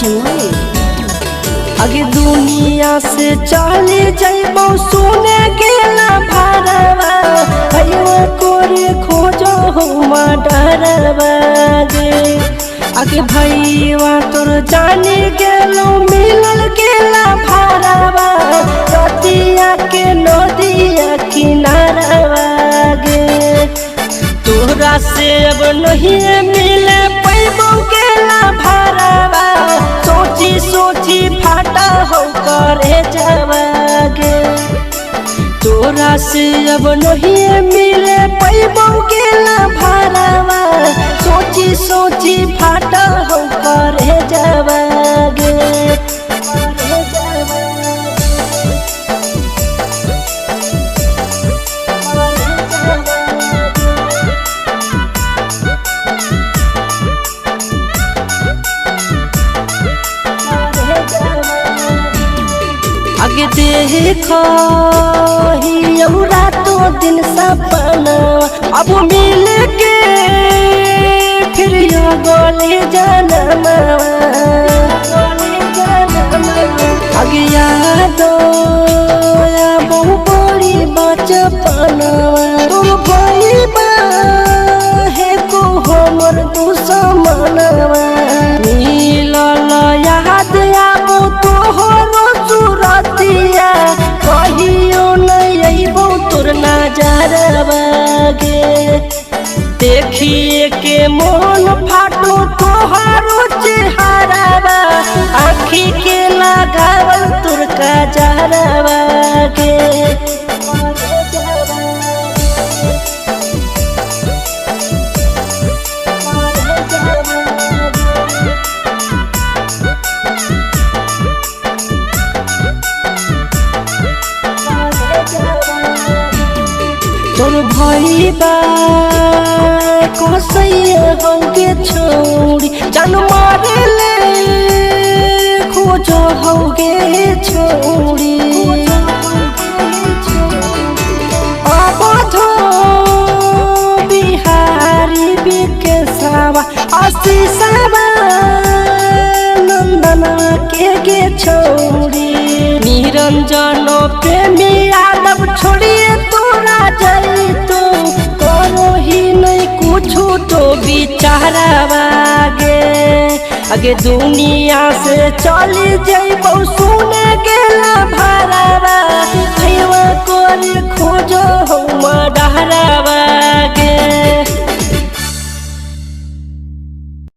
चुए आगे दुनिया से चले जाइबो सुने गेला भारवा भैया कोरे खोजो हो डरवा गे आगे भैया तोर जाने गेलो मिलल गेला भारवा रतिया के नदिया किनारवा गे तोरा से अब नहीं मिले पैबो गेला भारवा सोची सोची फाटा हो करे जावागे तोरा से अब नहीं मिले पैबो गेला भारवा सोची सोची फाटा हो करे जावागे आगे देखो ही रातों दिन सपना अब मिल के फिर यो गोले जन्म आगे यादो बहु बड़ी बचपना तुम भईबा है को हमर दुश्मनवा मिलल याद आबो तोहरो सूरतिया कहियो नहीं अइबो तोर नजरवा गे देखिए के मन फाटो तोहरो चेहरावा आँखी के लगावल तोर काजरवा गे तोर भईबा कसैया होगे छोड़ी जान मारेले खोजो होगे छोड़ी अबधो बिहारी बिकेशवा आशीषवा नंदना के छोड़ी निरंजन प्रेमी यादव छोड़िए तोरा जाई तो करो ही नहीं कुछ तो बिचारवा गे आगे दुनिया से चली जाइबो सुने गे